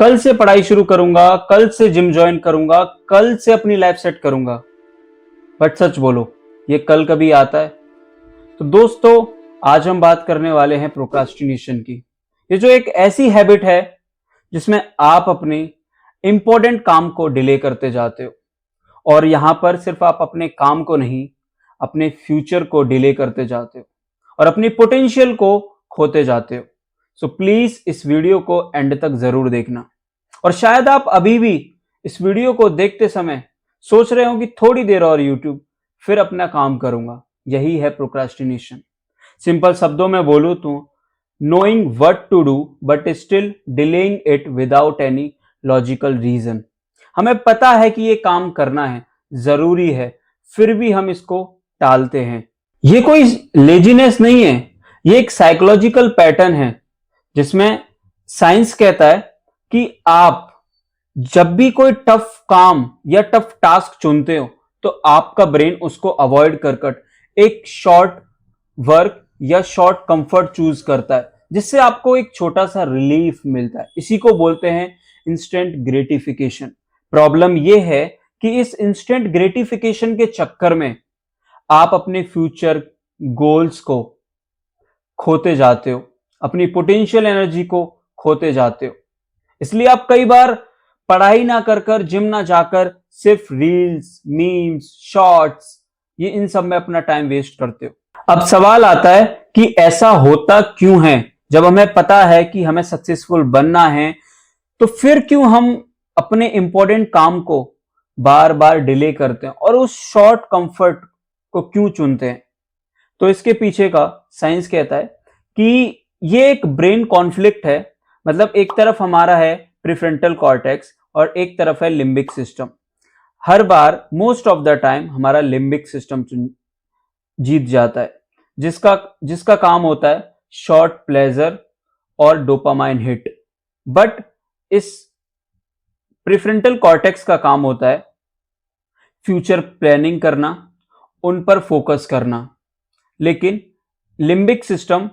कल से पढ़ाई शुरू करूंगा, कल से जिम ज्वाइन करूंगा, कल से अपनी लाइफ सेट करूंगा। बट सच बोलो, ये कल कभी आता है? तो दोस्तों, आज हम बात करने वाले हैं प्रोक्रास्टिनेशन की। ये जो एक ऐसी हैबिट है जिसमें आप अपने इंपॉर्टेंट काम को डिले करते जाते हो, और यहां पर सिर्फ आप अपने काम को नहीं, अपने फ्यूचर को डिले करते जाते हो और अपनी पोटेंशियल को खोते जाते हो। सो प्लीज इस वीडियो को एंड तक जरूर देखना। और शायद आप अभी भी इस वीडियो को देखते समय सोच रहे हो कि थोड़ी देर और यूट्यूब, फिर अपना काम करूंगा। यही है प्रोक्रास्टिनेशन। सिंपल शब्दों में बोलूं तो knowing what to do but still delaying it without any logical reason. हमें पता है कि ये काम करना है, जरूरी है, फिर भी हम इसको टालते हैं। ये कोई लेजीनेस नहीं है, ये एक साइकोलॉजिकल पैटर्न है जिसमें साइंस कहता है कि आप जब भी कोई टफ काम या टफ टास्क चुनते हो तो आपका ब्रेन उसको अवॉइड कर एक शॉर्ट वर्क या शॉर्ट कंफर्ट चूज करता है, जिससे आपको एक छोटा सा रिलीफ मिलता है। इसी को बोलते हैं इंस्टेंट ग्रेटिफिकेशन। प्रॉब्लम यह है कि इस इंस्टेंट ग्रेटिफिकेशन के चक्कर में आप अपने फ्यूचर गोल्स को खोते जाते हो, अपनी पोटेंशियल एनर्जी को खोते जाते हो। इसलिए आप कई बार पढ़ाई ना कर जिम ना जाकर सिर्फ रील्स, मीम्स, शॉर्ट्स, ये इन सब में अपना टाइम वेस्ट करते हो। अब सवाल आता है कि ऐसा होता क्यों है? जब हमें पता है कि हमें सक्सेसफुल बनना है, तो फिर क्यों हम अपने इंपॉर्टेंट काम को बार बार डिले करते हैं और उस शॉर्ट कंफर्ट को क्यों चुनते हैं? तो इसके पीछे का साइंस कहता है कि ये एक ब्रेन कॉन्फ्लिक्ट है। मतलब एक तरफ हमारा है प्रीफ्रंटल कॉर्टेक्स और एक तरफ है limbic system. Her bar most of the time हमारा लिम्बिक सिस्टम जीत जाता है, जिसका जिसका काम होता है शॉर्ट प्लेजर और डोपामाइन हिट। बट इस प्रीफ्रंटल कॉर्टेक्स का काम होता है फ्यूचर प्लानिंग करना, उन पर फोकस करना। लेकिन limbic system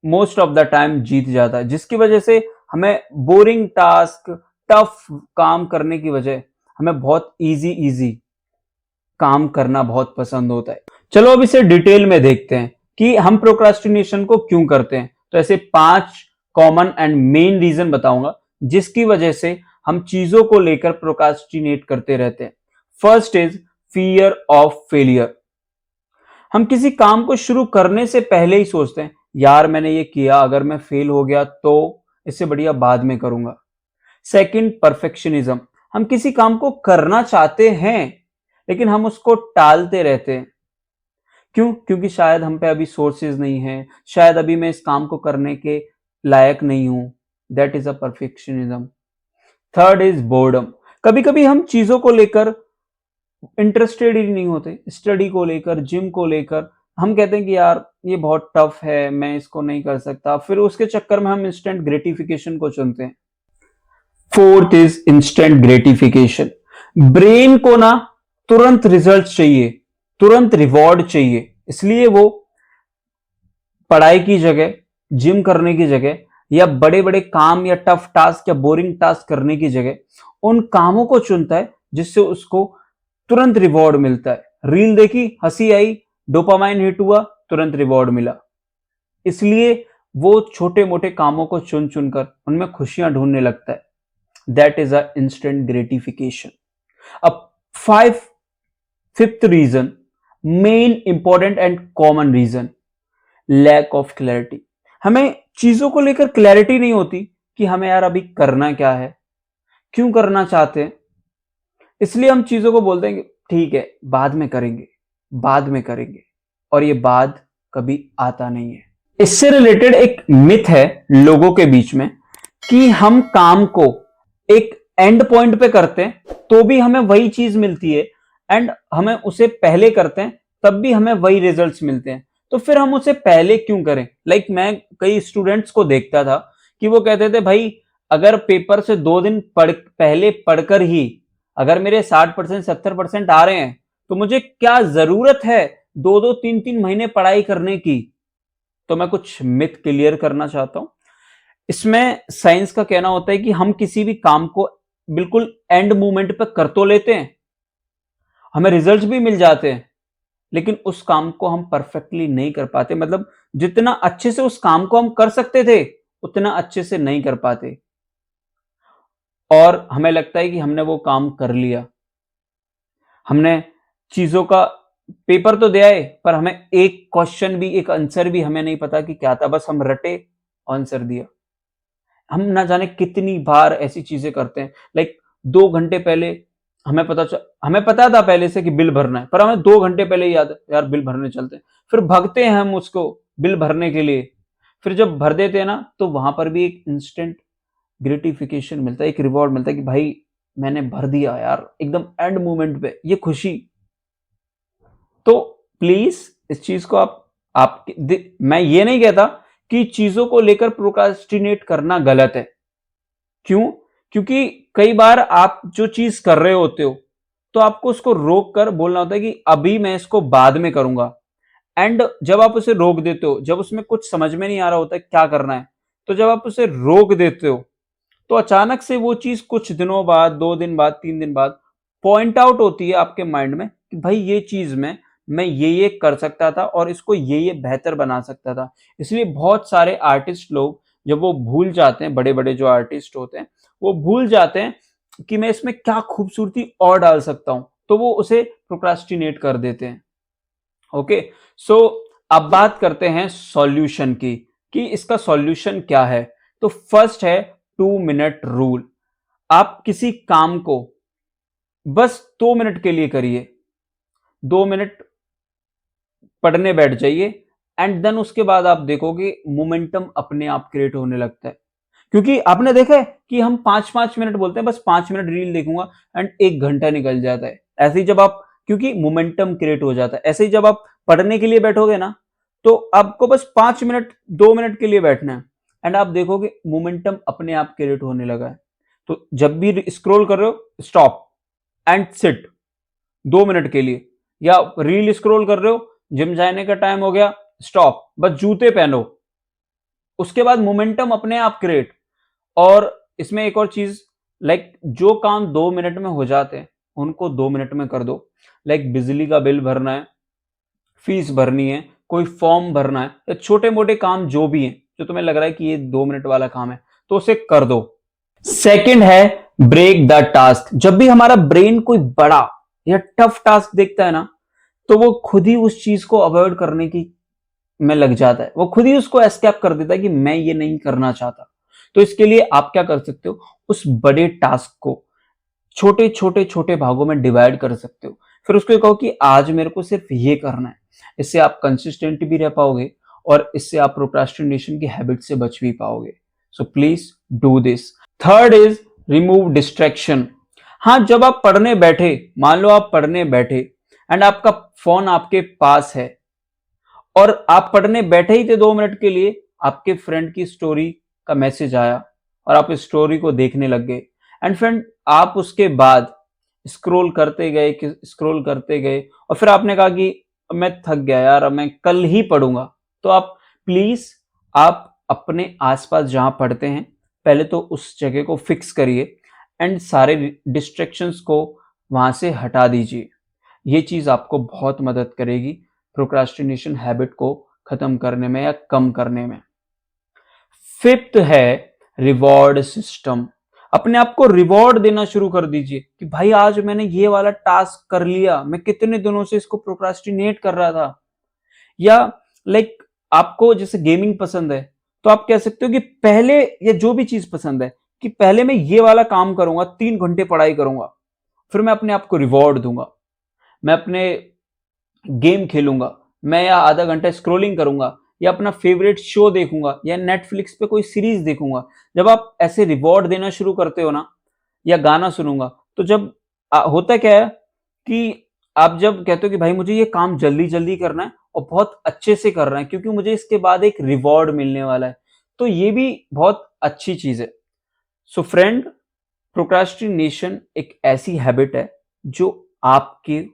most of the time जीत जाता है, जिसकी वजह से हमें बोरिंग टास्क, टफ काम करने की वजह हमें बहुत इजी काम करना बहुत पसंद होता है। चलो अब इसे डिटेल में देखते हैं कि हम प्रोक्रास्टिनेशन को क्यों करते हैं। तो ऐसे 5 कॉमन एंड मेन रीजन बताऊंगा जिसकी वजह से हम चीजों को लेकर प्रोक्रास्टिनेट करते रहते हैं। First is fear of failure. हम किसी काम को शुरू करने से पहले ही सोचते हैं, यार मैंने ये किया, अगर मैं फेल हो गया तो इससे बढ़िया बाद में करूंगा। Second, perfectionism. हम किसी काम को करना चाहते हैं लेकिन हम उसको टालते रहते हैं। क्यों? क्योंकि शायद हम पे अभी सोर्सेज नहीं है, शायद अभी मैं इस काम को करने के लायक नहीं हूं। That is a perfectionism. Third is boredom. कभी कभी हम चीजों को लेकर इंटरेस्टेड ही नहीं होते, स्टडी को लेकर, जिम को लेकर हम कहते हैं कि यार ये बहुत टफ है, मैं इसको नहीं कर सकता, फिर उसके चक्कर में हम इंस्टेंट ग्रेटिफिकेशन को चुनते हैं। Fourth is instant gratification. Brain को ना तुरंत रिजल्ट चाहिए, तुरंत रिवॉर्ड चाहिए, इसलिए वो पढ़ाई की जगह, जिम करने की जगह या बड़े बड़े काम या टफ टास्क या बोरिंग टास्क करने की जगह उन कामों को चुनता है जिससे उसको तुरंत रिवॉर्ड मिलता है। रील देखी, हंसी आई, डोपामाइन हिट हुआ, तुरंत रिवॉर्ड मिला। इसलिए वो छोटे मोटे कामों को चुन चुनकर उनमें खुशियां ढूंढने लगता है। That is a instant gratification. अब fifth reason, main important and common reason, lack of clarity. हमें चीजों को लेकर क्लैरिटी नहीं होती कि हमें यार अभी करना क्या है, क्यों करना चाहते हैं। इसलिए हम चीजों को बोलते हैं कि ठीक है, बाद में करेंगे, बाद में करेंगे, और ये बाद कभी आता नहीं है। इससे रिलेटेड एक मिथ है लोगों के बीच में कि हम काम को एक एंड पॉइंट पे करते हैं तो भी हमें वही चीज मिलती है, एंड हमें उसे पहले करते हैं तब भी हमें वही रिजल्ट्स मिलते हैं। तो फिर हम उसे पहले क्यों करें? लाइक मैं कई स्टूडेंट्स को देखता था कि वो कहते थे, भाई अगर पेपर से 2 दिन पहले पढ़कर ही अगर मेरे 60% 70% आ रहे हैं तो मुझे क्या जरूरत है 2-2 3-3 महीने पढ़ाई करने की। तो मैं कुछ मिथ क्लियर करना चाहता हूं। इसमें साइंस का कहना होता है कि हम किसी भी काम को बिल्कुल एंड मोमेंट पे कर तो लेते हैं, हमें रिजल्ट्स भी मिल जाते हैं, लेकिन उस काम को हम परफेक्टली नहीं कर पाते। मतलब जितना अच्छे से उस काम को हम कर सकते थे, उतना अच्छे से नहीं कर पाते और हमें लगता है कि हमने वो काम कर लिया। हमने चीज़ों का पेपर तो दे आए, पर हमें एक क्वेश्चन भी, एक आंसर भी हमें नहीं पता कि क्या था, बस हम रटे, आंसर दिया। हम ना जाने कितनी बार ऐसी चीज़ें करते हैं। लाइक 2 घंटे पहले हमें पता था पहले से कि बिल भरना है, पर हमें 2 घंटे पहले ही याद है, यार बिल भरने चलते हैं। फिर भागते हैं हम उसको बिल भरने के लिए। फिर जब भर देते हैं ना, तो वहाँ पर भी एक इंस्टेंट ग्रेटिफिकेशन मिलता है, एक रिवॉर्ड मिलता है कि भाई मैंने भर दिया यार, एकदम एंड मोमेंट पे, ये खुशी। तो प्लीज़ इस चीज़ को मैं ये नहीं कहता कि चीज़ों को लेकर प्रोक्रास्टिनेट करना गलत है। क्यों? क्योंकि कई बार आप जो चीज़ कर रहे होते हो, तो आपको उसको रोक कर बोलना होता है कि अभी मैं इसको बाद में करूँगा। एंड जब आप उसे रोक देते हो, जब उसमें कुछ समझ में नहीं आ रहा होता है क्या करना है, तो जब आप उसे रोक देते हो, तो अचानक से वो चीज़ कुछ दिनों बाद, 2 दिन बाद, 3 दिन बाद पॉइंट आउट होती है आपके माइंड में कि भाई ये चीज़ में मैं ये कर सकता था और इसको ये बेहतर बना सकता था। इसलिए बहुत सारे आर्टिस्ट लोग जब वो भूल जाते हैं, बड़े-बड़े जो आर्टिस्ट होते हैं, वो भूल जाते हैं कि मैं इसमें क्या खूबसूरती और डाल सकता हूँ, तो वो उसे प्रोक्रास्टिनेट कर देते हैं। ओके, सो अब बात करते हैं सॉल्यूशन की कि इसका सॉल्यूशन क्या है। तो फर्स्ट है 2 मिनट रूल। आप किसी काम को बस 2 मिनट के लिए करिए। 2 मिनट पढ़ने बैठ जाइए एंड देन उसके बाद आप देखोगे मोमेंटम अपने आप क्रिएट होने लगता है। क्योंकि आपने देखा है कि हम 5-5 मिनट बोलते हैं, बस 5 मिनट रील देखूंगा एंड 1 घंटा निकल जाता है। ऐसे ही जब आप, क्योंकि मोमेंटम क्रिएट हो जाता है, ऐसे ही जब आप पढ़ने के लिए बैठोगे ना, तो आपको बस 5 मिनट, 2 मिनट के लिए बैठना है एंड आप देखोगे मोमेंटम अपने आप क्रिएट होने लगा है। तो जब भी स्क्रॉल कर रहे हो, स्टॉप एंड सिट 2 मिनट के लिए। या रील स्क्रॉल कर रहे हो, जिम जाने का टाइम हो गया, स्टॉप, बस जूते पहनो। उसके बाद मोमेंटम अपने आप क्रिएट। और इसमें एक और चीज, लाइक जो काम 2 मिनट में हो जाते हैं, उनको 2 मिनट में कर दो। लाइक बिजली का बिल भरना है, फीस भरनी है, कोई फॉर्म भरना है, या छोटे मोटे काम जो भी हैं, जो तुम्हें लग रहा है कि ये 2 मिनट वाला काम है, तो उसे कर दो। सेकंड है ब्रेक द टास्क। जब भी हमारा ब्रेन कोई बड़ा या टफ टास्क देखता है ना, तो वो खुद ही उस चीज को अवॉइड करने की में लग जाता है। वो खुद ही उसको एस्केप कर देता है कि मैं ये नहीं करना चाहता। तो इसके लिए आप क्या कर सकते हो, उस बड़े टास्क को छोटे छोटे छोटे भागों में डिवाइड कर सकते हो। फिर उसको कहो कि आज मेरे को सिर्फ ये करना है। इससे आप कंसिस्टेंट भी रह पाओगे और इससे आप प्रोक्रास्टिनेशन की हैबिट से बच भी पाओगे। So please do this. Third is remove distraction. हाँ, जब आप पढ़ने बैठे, मान लो आप पढ़ने बैठे एंड आपका फोन आपके पास है और आप पढ़ने बैठे ही थे 2 मिनट के लिए, आपके फ्रेंड की स्टोरी का मैसेज आया और आप इस स्टोरी को देखने लग गए एंड फ्रेंड आप उसके बाद स्क्रॉल करते गए और फिर आपने कहा कि मैं थक गया यार, अब मैं कल ही पढ़ूंगा। तो आप प्लीज, आप अपने आसपास जहां पढ़ते हैं, पहले तो उस जगह को फिक्स करिए एंड सारे डिस्ट्रैक्शंस को वहां से हटा दीजिए। ये चीज आपको बहुत मदद करेगी प्रोक्रास्टिनेशन हैबिट को खत्म करने में या कम करने में। फिफ्थ है रिवॉर्ड सिस्टम। अपने आप को रिवॉर्ड देना शुरू कर दीजिए कि भाई आज मैंने ये वाला टास्क कर लिया, मैं कितने दिनों से इसको प्रोक्रास्टिनेट कर रहा था। या लाइक आपको जैसे गेमिंग पसंद है, तो आप कह सकते हो कि पहले, या जो भी चीज पसंद है, कि पहले मैं ये वाला काम करूंगा, 3 घंटे पढ़ाई करूंगा, फिर मैं अपने आप को रिवॉर्ड दूंगा, मैं अपने गेम खेलूंगा, मैं या आधा घंटा स्क्रॉलिंग करूंगा, या अपना फेवरेट शो देखूंगा, या नेटफ्लिक्स पे कोई सीरीज देखूंगा। जब आप ऐसे रिवॉर्ड देना शुरू करते हो ना, या गाना सुनूंगा, तो जब होता क्या है कि आप जब कहते हो कि भाई मुझे ये काम जल्दी जल्दी करना है और बहुत अच्छे से करना है, क्योंकि मुझे इसके बाद एक रिवॉर्ड मिलने वाला है, तो ये भी बहुत अच्छी चीज है। सो फ्रेंड, प्रोक्रास्टिनेशन एक ऐसी हैबिट है जो आपके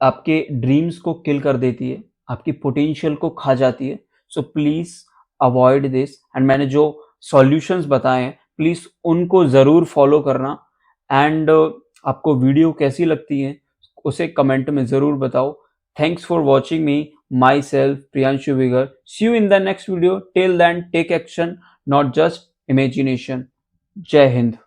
आपके ड्रीम्स को किल कर देती है, आपकी पोटेंशियल को खा जाती है। So please avoid this and मैंने जो सॉल्यूशंस बताए हैं प्लीज उनको जरूर फॉलो करना एंड आपको वीडियो कैसी लगती है उसे कमेंट में जरूर बताओ. Thanks for watching me, myself Priyanshu Vigar. See you in the next video. Till then take action, not just imagination. जय हिंद.